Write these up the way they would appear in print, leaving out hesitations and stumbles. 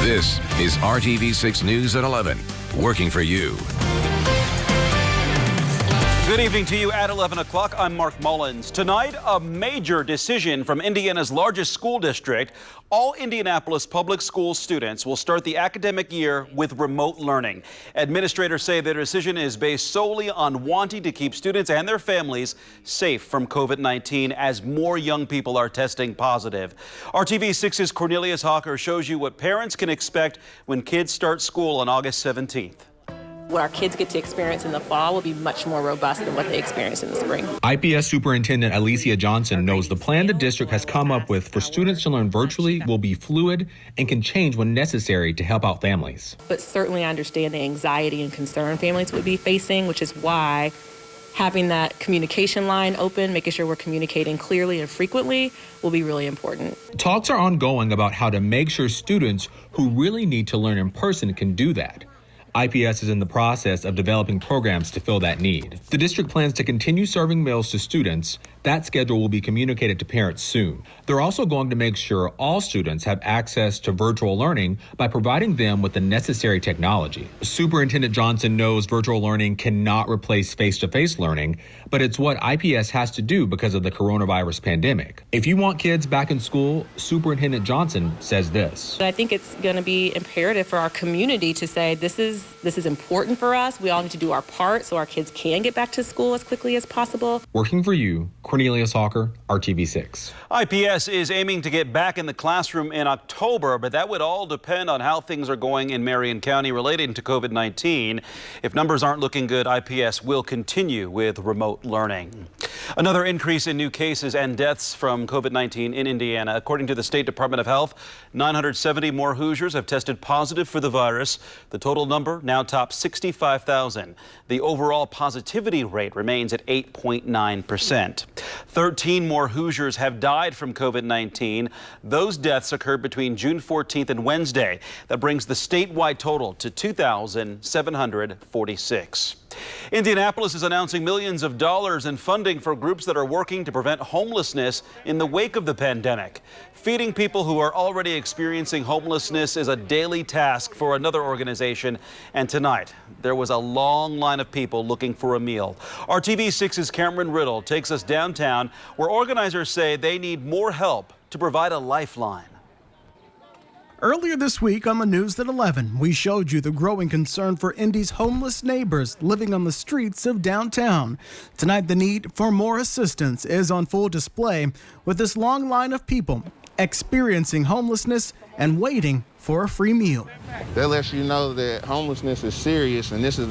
This is RTV6 News at 11, working for you. Good evening to you at 11 o'clock. I'm Mark Mullins. Tonight, a major decision from Indiana's largest school district. All Indianapolis public school students will start the academic year with remote learning. Administrators say their decision is based solely on wanting to keep students and their families safe from COVID-19 as more young people are testing positive. RTV6's Cornelius Hawker shows you what parents can expect when kids start school on August 17th. What our kids get to experience in the fall will be much more robust than what they experience in the spring. IPS Superintendent Alicia Johnson knows the plan the district has come up with for students to learn virtually will be fluid and can change when necessary to help out families. But certainly I understand the anxiety and concern families would be facing, which is why having that communication line open, making sure we're communicating clearly and frequently will be really important. Talks are ongoing about how to make sure students who really need to learn in person can do that. IPS is in the process of developing programs to fill that need. The district plans to continue serving meals to students. That schedule will be communicated to parents soon. They're also going to make sure all students have access to virtual learning by providing them with the necessary technology. Superintendent Johnson knows virtual learning cannot replace face-to-face learning, but it's what IPS has to do because of the coronavirus pandemic. If you want kids back in school, Superintendent Johnson says this. I think it's going to be imperative for our community to say this is important for us. We all need to do our part so our kids can get back to school as quickly as possible. Working for you, Cornelius Hawker, RTV6. IPS is aiming to get back in the classroom in October, but that would all depend on how things are going in Marion County relating to COVID-19. If numbers aren't looking good, IPS will continue with remote learning. Another increase in new cases and deaths from COVID-19 in Indiana. According to the State Department of Health, 970 more Hoosiers have tested positive for the virus. The total number now tops 65,000. The overall positivity rate remains at 8.9%. 13 more Hoosiers have died from COVID-19. Those deaths occurred between June 14th and Wednesday. That brings the statewide total to 2,746. Indianapolis is announcing millions of dollars in funding for groups that are working to prevent homelessness in the wake of the pandemic. Feeding people who are already experiencing homelessness is a daily task for another organization. And tonight, there was a long line of people looking for a meal. RTV6's Cameron Riddle takes us downtown, where organizers say they need more help to provide a lifeline. Earlier this week on the news at 11, we showed you the growing concern for Indy's homeless neighbors living on the streets of downtown. Tonight, the need for more assistance is on full display with this long line of people experiencing homelessness and waiting for a free meal. That lets you know that homelessness is serious, and this is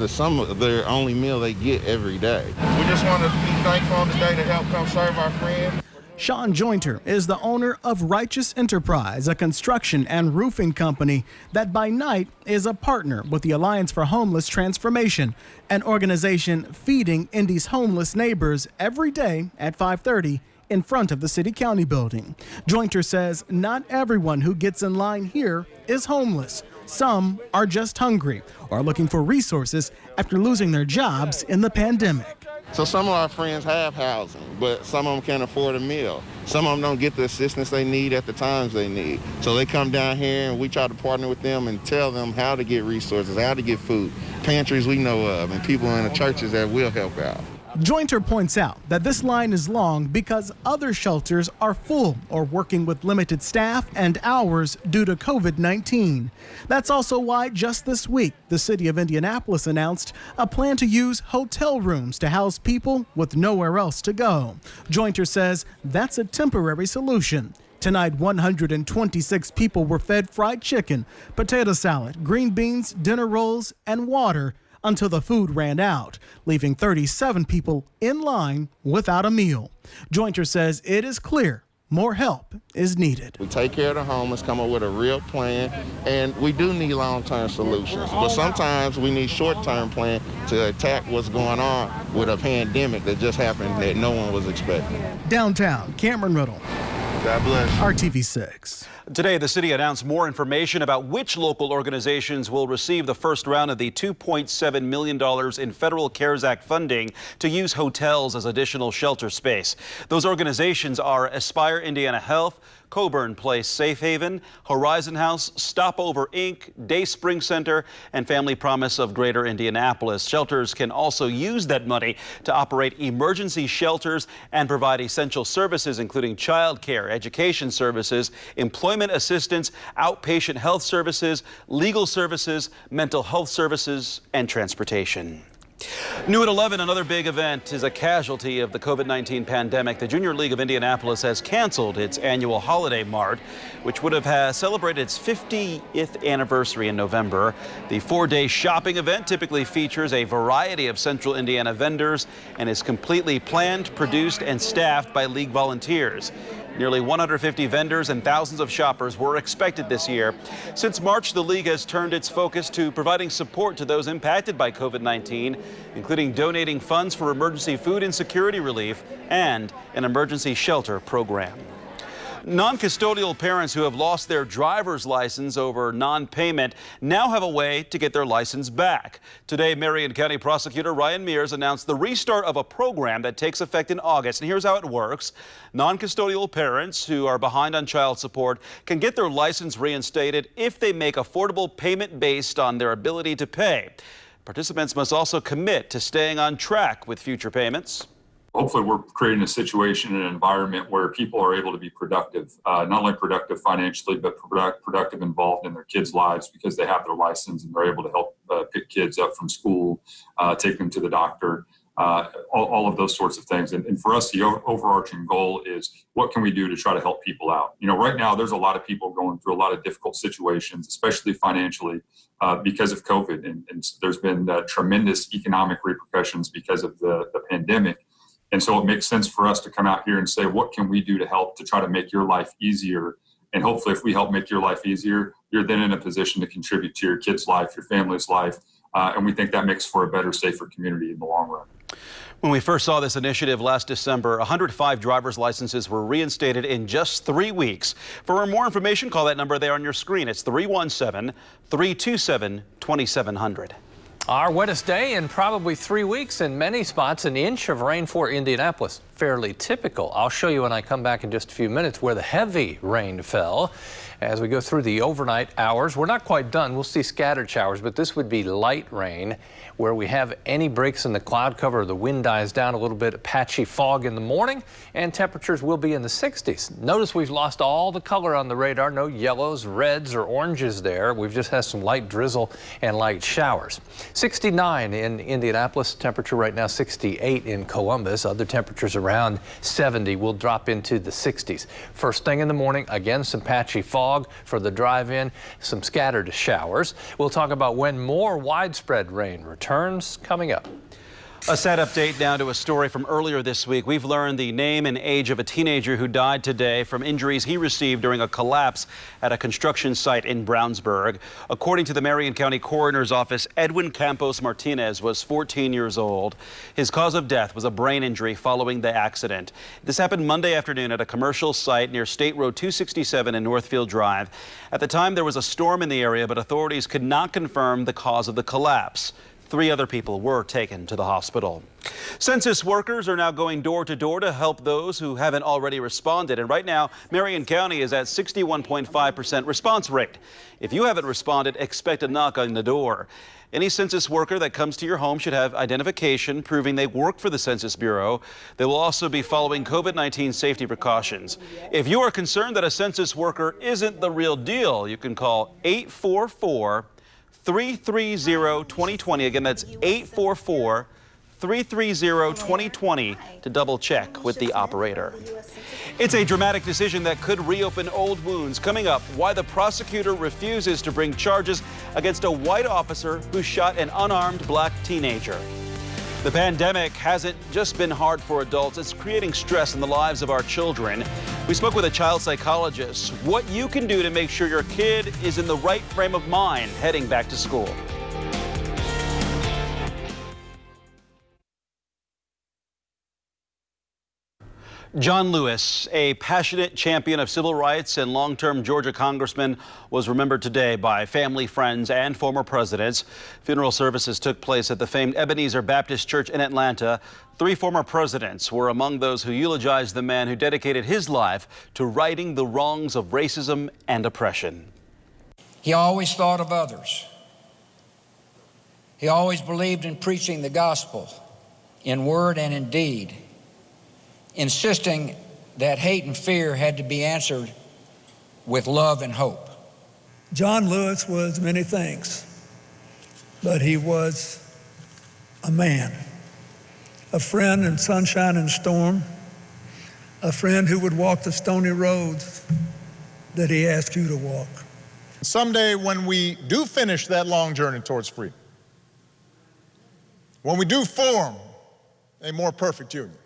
their only meal they get every day. We just want to be thankful on today to help come serve our friends. Sean Jointer is the owner of Righteous Enterprise, a construction and roofing company that by night is a partner with the Alliance for Homeless Transformation, an organization feeding Indy's homeless neighbors every day at 5:30 in front of the city-county building. Jointer says not everyone who gets in line here is homeless. Some are just hungry or looking for resources after losing their jobs in the pandemic. So some of our friends have housing, but some of them can't afford a meal. Some of them don't get the assistance they need at the times they need. So they come down here and we try to partner with them and tell them how to get resources, how to get food, pantries we know of, and people in the churches that will help out. Jointer points out that this line is long because other shelters are full or working with limited staff and hours due to COVID-19. That's also why just this week, the city of Indianapolis announced a plan to use hotel rooms to house people with nowhere else to go. Jointer says that's a temporary solution. Tonight, 126 people were fed fried chicken, potato salad, green beans, dinner rolls, and water until the food ran out, leaving 37 people in line without a meal. Jointer says it is clear more help is needed. We take care of the homeless, come up with a real plan, and we do need long-term solutions. But sometimes we need short-term plan to attack what's going on with a pandemic that just happened that no one was expecting. Downtown, Cameron Riddle, God bless. RTV6. Today, the city announced more information about which local organizations will receive the first round of the $2.7 million in federal CARES Act funding to use hotels as additional shelter space. Those organizations are Aspire Indiana Health, Coburn Place Safe Haven, Horizon House, Stopover Inc., Day Spring Center, and Family Promise of Greater Indianapolis. Shelters can also use that money to operate emergency shelters and provide essential services, including child care, education services, employment assistance, outpatient health services, legal services, mental health services, and transportation. New at 11, another big event is a casualty of the COVID-19 pandemic. The Junior League of Indianapolis has canceled its annual holiday mart, which would have celebrated its 50th anniversary in November. The 4-day shopping event typically features a variety of central Indiana vendors and is completely planned, produced, and staffed by league volunteers. Nearly 150 vendors and thousands of shoppers were expected this year. Since March, the league has turned its focus to providing support to those impacted by COVID-19, including donating funds for emergency food insecurity relief and an emergency shelter program. Non-custodial parents who have lost their driver's license over non-payment now have a way to get their license back. Today, Marion County Prosecutor Ryan Mears announced the restart of a program that takes effect in August. And here's how it works. Non-custodial parents who are behind on child support can get their license reinstated if they make affordable payment based on their ability to pay. Participants must also commit to staying on track with future payments. Hopefully we're creating a situation and an environment where people are able to be productive, not only productive financially, but productive involved in their kids' lives because they have their license and they're able to help pick kids up from school, take them to the doctor, all of those sorts of things. And for us, the overarching goal is what can we do to try to help people out? You know, right now there's a lot of people going through a lot of difficult situations, especially financially, because of COVID. And there's been tremendous economic repercussions because of the pandemic. And so it makes sense for us to come out here and say, what can we do to help to try to make your life easier? And hopefully if we help make your life easier, you're then in a position to contribute to your kid's life, your family's life. And we think that makes for a better, safer community in the long run. When we first saw this initiative last December, 105 driver's licenses were reinstated in just 3 weeks. For more information, call that number there on your screen. It's 317-327-2700. Our wettest day in probably 3 weeks. In many spots, an inch of rain for Indianapolis. Fairly typical. I'll show you when I come back in just a few minutes where the heavy rain fell. As we go through the overnight hours, we're not quite done. We'll see scattered showers, but this would be light rain. Where we have any breaks in the cloud cover, the wind dies down a little bit, patchy fog in the morning, and temperatures will be in the 60s. Notice we've lost all the color on the radar. No yellows, reds, or oranges there. We've just had some light drizzle and light showers. 69 in Indianapolis, temperature right now 68 in Columbus. Other temperatures around 70 will drop into the 60s. First thing in the morning, again, some patchy fog for the drive-in, some scattered showers. We'll talk about when more widespread rain returns coming up. A sad update now to a story from earlier this week. We've learned the name and age of a teenager who died today from injuries he received during a collapse at a construction site in Brownsburg. According to the Marion County Coroner's Office, Edwin Campos Martinez was 14 years old. His cause of death was a brain injury following the accident. This happened Monday afternoon at a commercial site near State Road 267 and Northfield Drive. At the time, there was a storm in the area, but authorities could not confirm the cause of the collapse. 3 other people were taken to the hospital. Census workers are now going door to door to help those who haven't already responded. And right now, Marion County is at 61.5% response rate. If you haven't responded, expect a knock on the door. Any census worker that comes to your home should have identification proving they work for the Census Bureau. They will also be following COVID-19 safety precautions. If you are concerned that a census worker isn't the real deal, you can call 844-330-2020. Again, that's 844-330-2020 to double check with the operator. It's a dramatic decision that could reopen old wounds. Coming up, why the prosecutor refuses to bring charges against a white officer who shot an unarmed black teenager. The pandemic hasn't just been hard for adults, it's creating stress in the lives of our children. We spoke with a child psychologist, what you can do to make sure your kid is in the right frame of mind heading back to school. John Lewis, a passionate champion of civil rights and long-term Georgia congressman, was remembered today by family, friends, and former presidents. Funeral services took place at the famed Ebenezer Baptist Church in Atlanta. 3 former presidents were among those who eulogized the man who dedicated his life to righting the wrongs of racism and oppression. He always thought of others. He always believed in preaching the gospel in word and in deed, insisting that hate and fear had to be answered with love and hope. John Lewis was many things, but he was a man, a friend in sunshine and storm, a friend who would walk the stony roads that he asked you to walk. Someday when we do finish that long journey towards freedom, when we do form a more perfect union,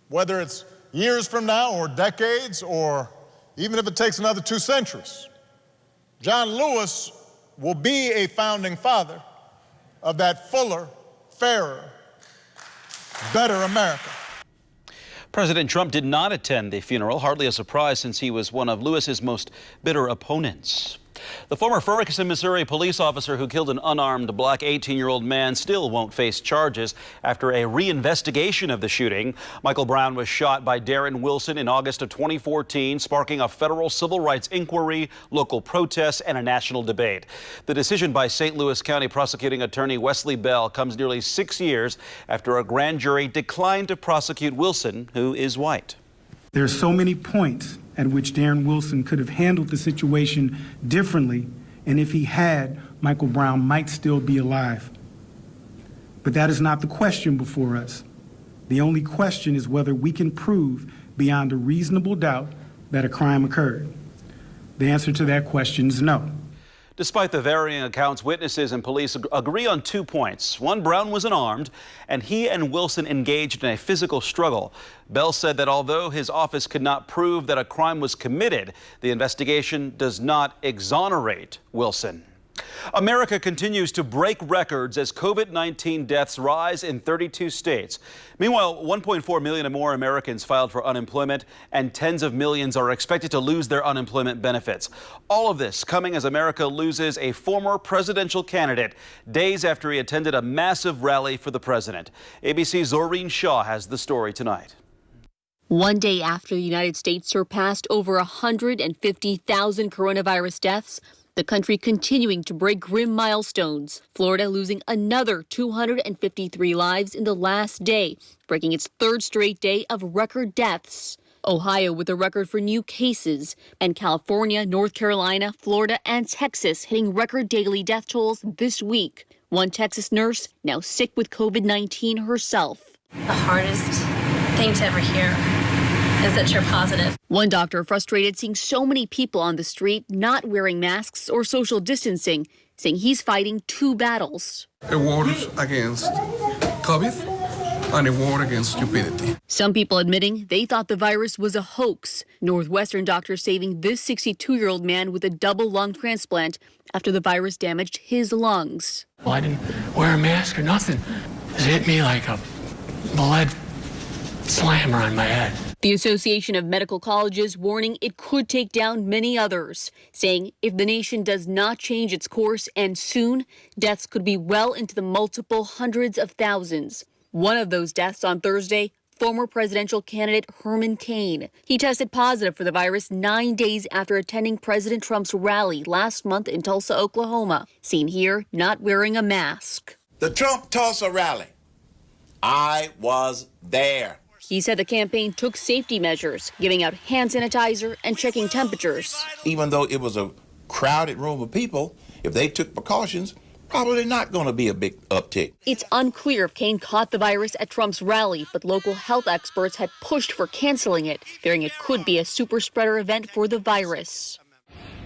whether it's years from now or decades, or even if it takes another 2 centuries, John Lewis will be a founding father of that fuller, fairer, better America. President Trump did not attend the funeral, hardly a surprise since he was one of Lewis's most bitter opponents. The former Ferguson, Missouri police officer who killed an unarmed black 18-year-old man still won't face charges after a reinvestigation of the shooting. Michael Brown was shot by Darren Wilson in August of 2014, sparking a federal civil rights inquiry, local protests, and a national debate. The decision by St. Louis County prosecuting attorney Wesley Bell comes nearly 6 years after a grand jury declined to prosecute Wilson, who is white. There are so many points at which Darren Wilson could have handled the situation differently, and if he had, Michael Brown might still be alive. But that is not the question before us. The only question is whether we can prove beyond a reasonable doubt that a crime occurred. The answer to that question is no. Despite the varying accounts, witnesses and police agree on 2 points. One, Brown was unarmed, and he and Wilson engaged in a physical struggle. Bell said that although his office could not prove that a crime was committed, the investigation does not exonerate Wilson. America continues to break records as COVID-19 deaths rise in 32 states. Meanwhile, 1.4 million or more Americans filed for unemployment, and tens of millions are expected to lose their unemployment benefits. All of this coming as America loses a former presidential candidate days after he attended a massive rally for the president. ABC's Zoreen Shaw has the story tonight. One day after the United States surpassed over 150,000 coronavirus deaths, the country continuing to break grim milestones. Florida losing another 253 lives in the last day, breaking its 3rd straight day of record deaths. Ohio with a record for new cases, and California, North Carolina, Florida, and Texas hitting record daily death tolls this week. One Texas nurse now sick with COVID-19 herself. The hardest thing to ever hear is that you're positive. One doctor frustrated seeing so many people on the street not wearing masks or social distancing, saying he's fighting 2 battles. A war against COVID and a war against stupidity. Some people admitting they thought the virus was a hoax. Northwestern doctors saving this 62-year-old man with a double lung transplant after the virus damaged his lungs. Well, I didn't wear a mask or nothing. It hit me like a lead slammer on my head. The Association of Medical Colleges warning it could take down many others, saying if the nation does not change its course and soon, deaths could be well into the multiple hundreds of thousands. One of those deaths on Thursday, former presidential candidate Herman Cain. He tested positive for the virus 9 days after attending President Trump's rally last month in Tulsa, Oklahoma. Seen here not wearing a mask. The Trump Tulsa rally. I was there. He said the campaign took safety measures, giving out hand sanitizer and checking temperatures. Even though it was a crowded room of people, if they took precautions, probably not going to be a big uptick. It's unclear if Cain caught the virus at Trump's rally, but local health experts had pushed for canceling it, fearing it could be a super spreader event for the virus.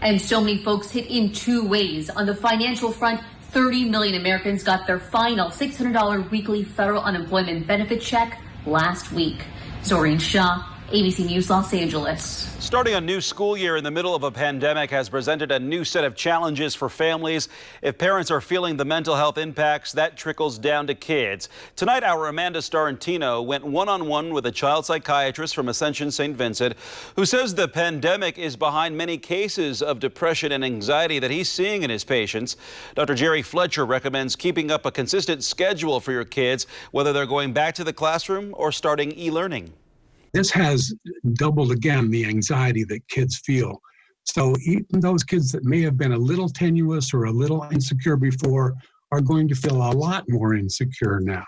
And so many folks hit in 2 ways. On the financial front, 30 million Americans got their final $600 weekly federal unemployment benefit check last week. Zoreen Shaw, ABC News Los Angeles. Starting a new school year in the middle of a pandemic has presented a new set of challenges for families. If parents are feeling the mental health impacts, that trickles down to kids. Tonight, our Amanda Starantino went one-on-one with a child psychiatrist from Ascension St. Vincent, who says the pandemic is behind many cases of depression and anxiety that he's seeing in his patients. Dr. Jerry Fletcher recommends keeping up a consistent schedule for your kids, whether they're going back to the classroom or starting e-learning. This has doubled again the anxiety that kids feel. So even those kids that may have been a little tenuous or a little insecure before are going to feel a lot more insecure now.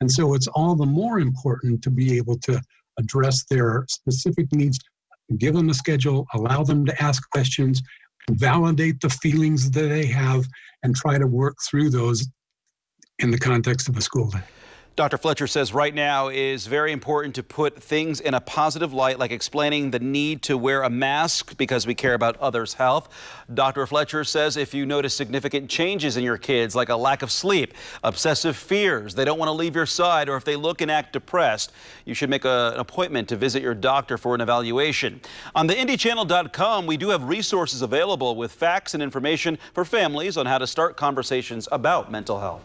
And so it's all the more important to be able to address their specific needs, give them a schedule, allow them to ask questions, validate the feelings that they have, and try to work through those in the context of a school day. Dr. Fletcher says right now is very important to put things in a positive light, like explaining the need to wear a mask because we care about others' health. Dr. Fletcher says if you notice significant changes in your kids, like a lack of sleep, obsessive fears, they don't want to leave your side, or if they look and act depressed, you should make an appointment to visit your doctor for an evaluation. On the IndyChannel.com, we do have resources available with facts and information for families on how to start conversations about mental health.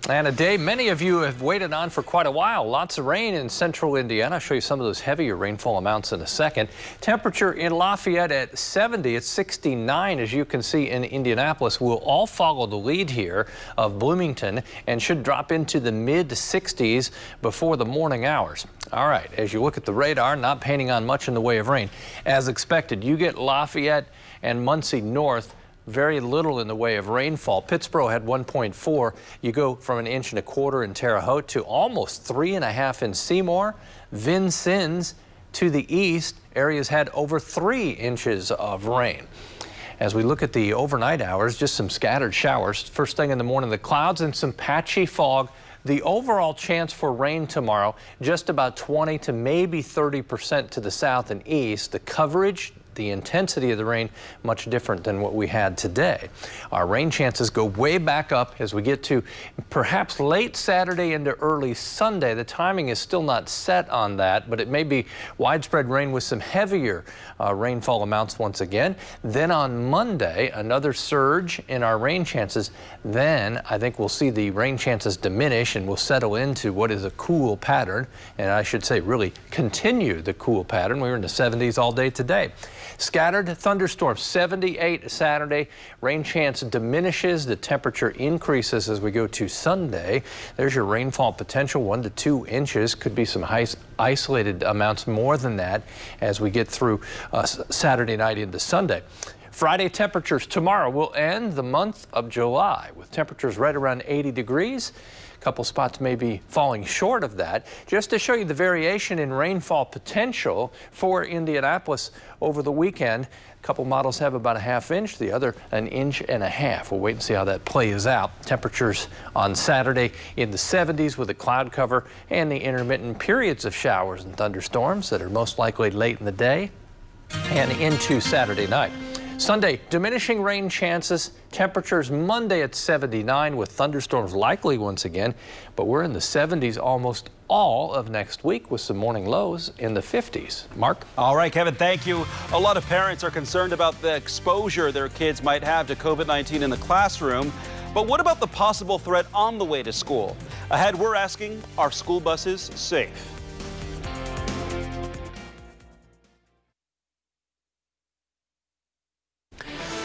And a day many of you have waited on for quite a while. Lots of rain in central Indiana. I'll show you some of those heavier rainfall amounts in a second. Temperature in Lafayette at 70. It's 69, as you can see, in Indianapolis. We'll all follow the lead here of Bloomington and should drop into the mid-60s before the morning hours. All right, as you look at the radar, not painting on much in the way of rain. As expected, you get Lafayette and Muncie north. Very little in the way of rainfall. Pittsburgh had 1.4. You go from 1.25 inches in Terre Haute to almost 3.5 in Seymour. Vincennes to the east, areas had over 3 inches of rain. As we look at the overnight hours, just some scattered showers. First thing in the morning, the clouds and some patchy fog. The overall chance for rain tomorrow, just about 20 to maybe 30% to the south and east. The coverage, the intensity of the rain, much different than what we had today. Our rain chances go way back up as we get to perhaps late Saturday into early Sunday. The timing is still not set on that, but it may be widespread rain with some heavier rainfall amounts once again. Then on Monday, another surge in our rain chances. Then I think we'll see the rain chances diminish and we'll settle into what is a cool pattern. And I should say really continue the cool pattern. We were in the 70s all day today. Scattered thunderstorms, 78 Saturday. Rain chance diminishes. The temperature increases as we go to Sunday. There's your rainfall potential, 1 to 2 inches. Could be some isolated amounts more than that as we get through Saturday night into Sunday. Friday temperatures tomorrow will end the month of July with temperatures right around 80 degrees. Couple spots may be falling short of that. Just to show you the variation in rainfall potential for Indianapolis over the weekend, a couple models have about 1/2 inch, the other 1.5 inches. We'll wait and see how that plays out. Temperatures on Saturday in the 70s with a cloud cover and the intermittent periods of showers and thunderstorms that are most likely late in the day and into Saturday night. Sunday, diminishing rain chances. Temperatures Monday at 79 with thunderstorms likely once again, but we're in the 70s almost all of next week with some morning lows in the 50s. Mark? All right, Kevin, thank you. A lot of parents are concerned about the exposure their kids might have to COVID-19 in the classroom. But what about the possible threat on the way to school? Ahead, we're asking, are school buses safe?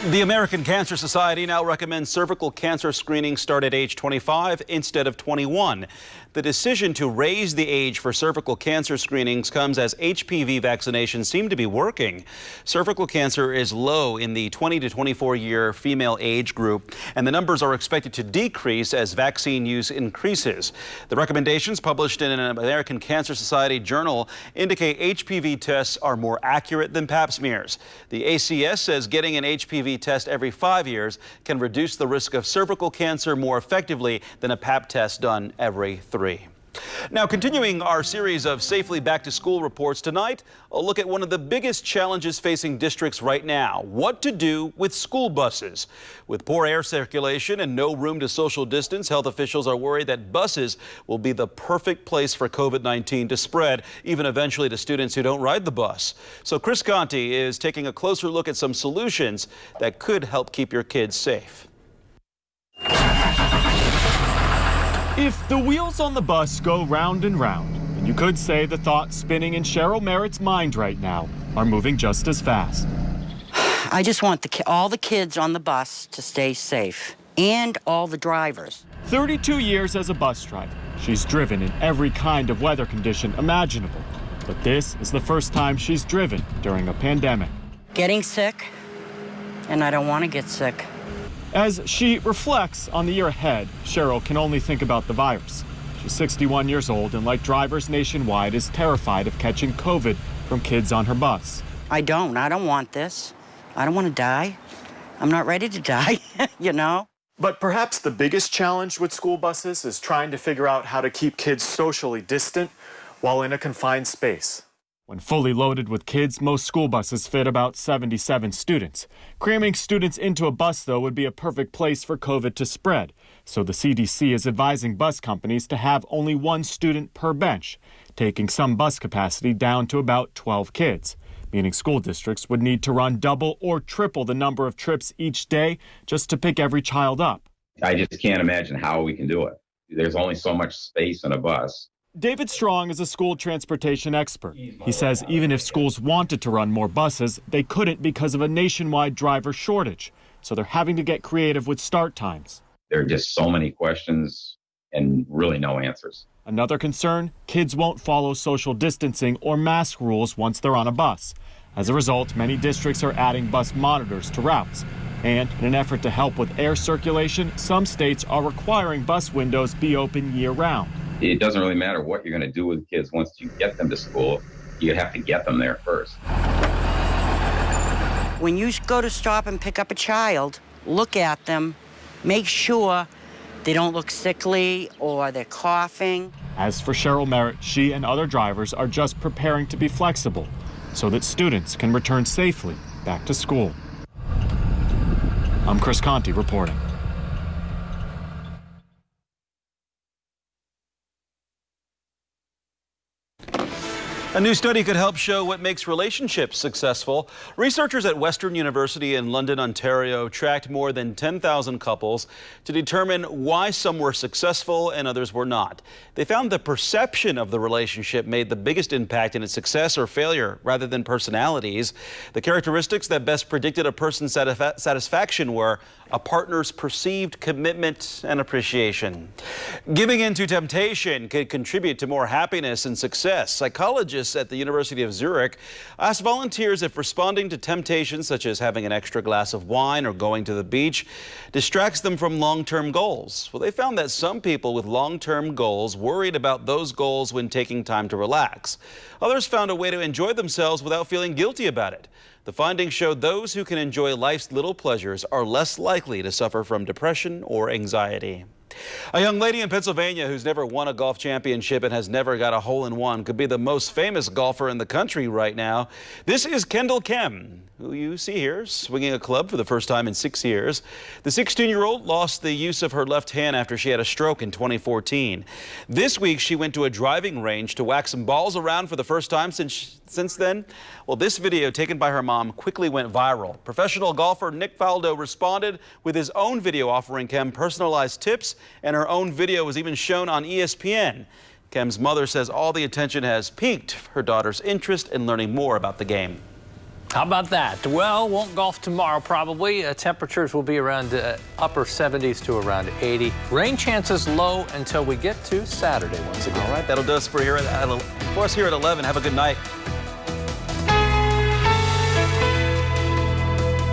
The American Cancer Society now recommends cervical cancer screening start at age 25 instead of 21. The decision to raise the age for cervical cancer screenings comes as HPV vaccinations seem to be working. Cervical cancer is low in the 20 to 24-year female age group, and the numbers are expected to decrease as vaccine use increases. The recommendations published in an American Cancer Society journal indicate HPV tests are more accurate than pap smears. The ACS says getting an HPV test every 5 years can reduce the risk of cervical cancer more effectively than a pap test done every 3. Now, continuing our series of Safely Back to School reports tonight, a look at one of the biggest challenges facing districts right now: what to do with school buses. With poor air circulation and no room to social distance, health officials are worried that buses will be the perfect place for COVID-19 to spread, even eventually to students who don't ride the bus. So Chris Conti is taking a closer look at some solutions that could help keep your kids safe. If the wheels on the bus go round and round, then you could say the thoughts spinning in Cheryl Merritt's mind right now are moving just as fast. I just want all the kids on the bus to stay safe, and all the drivers. 32 years as a bus driver, she's driven in every kind of weather condition imaginable. But this is the first time she's driven during a pandemic. Getting sick, and I don't want to get sick. As she reflects on the year ahead, Cheryl can only think about the virus. She's 61 years old and, like drivers nationwide, is terrified of catching COVID from kids on her bus. I don't want this. I don't want to die. I'm not ready to die, you know? But perhaps the biggest challenge with school buses is trying to figure out how to keep kids socially distant while in a confined space. When fully loaded with kids, most school buses fit about 77 students. Cramming students into a bus, though, would be a perfect place for COVID to spread. So the CDC is advising bus companies to have only one student per bench, taking some bus capacity down to about 12 kids, meaning school districts would need to run double or triple the number of trips each day just to pick every child up. I just can't imagine how we can do it. There's only so much space in a bus. David Strong is a school transportation expert. He says even if schools wanted to run more buses, they couldn't because of a nationwide driver shortage. So they're having to get creative with start times. There are just so many questions and really no answers. Another concern, kids won't follow social distancing or mask rules once they're on a bus. As a result, many districts are adding bus monitors to routes. And in an effort to help with air circulation, some states are requiring bus windows be open year-round. It doesn't really matter what you're going to do with kids once you get them to school. You have to get them there first. When you go to stop and pick up a child, look at them, make sure they don't look sickly or they're coughing. As for Cheryl Merritt, she and other drivers are just preparing to be flexible so that students can return safely back to school. I'm Chris Conti reporting. A new study could help show what makes relationships successful. Researchers at Western University in London, Ontario, tracked more than 10,000 couples to determine why some were successful and others were not. They found the perception of the relationship made the biggest impact in its success or failure rather than personalities. The characteristics that best predicted a person's satisfaction were a partner's perceived commitment and appreciation. Giving in to temptation could contribute to more happiness and success. Psychologists at the University of Zurich asked volunteers if responding to temptations such as having an extra glass of wine or going to the beach distracts them from long-term goals. Well, they found that some people with long-term goals worried about those goals when taking time to relax. Others found a way to enjoy themselves without feeling guilty about it. The findings showed those who can enjoy life's little pleasures are less likely to suffer from depression or anxiety. A young lady in Pennsylvania who's never won a golf championship and has never got a hole-in-one could be the most famous golfer in the country right now. This is Kendall Kem, who you see here swinging a club for the first time in 6 years. The 16-year-old lost the use of her left hand after she had a stroke in 2014. This week, she went to a driving range to whack some balls around for the first time since then. Well, this video taken by her mom quickly went viral. Professional golfer Nick Faldo responded with his own video offering Kem personalized tips, and her own video was even shown on ESPN. Kem's mother says all the attention has piqued her daughter's interest in learning more about the game. How about that? Well, won't golf tomorrow probably. Temperatures will be around upper 70s to around 80. Rain chances low until we get to Saturday once again. All right, that'll do us for us here at 11. Have a good night.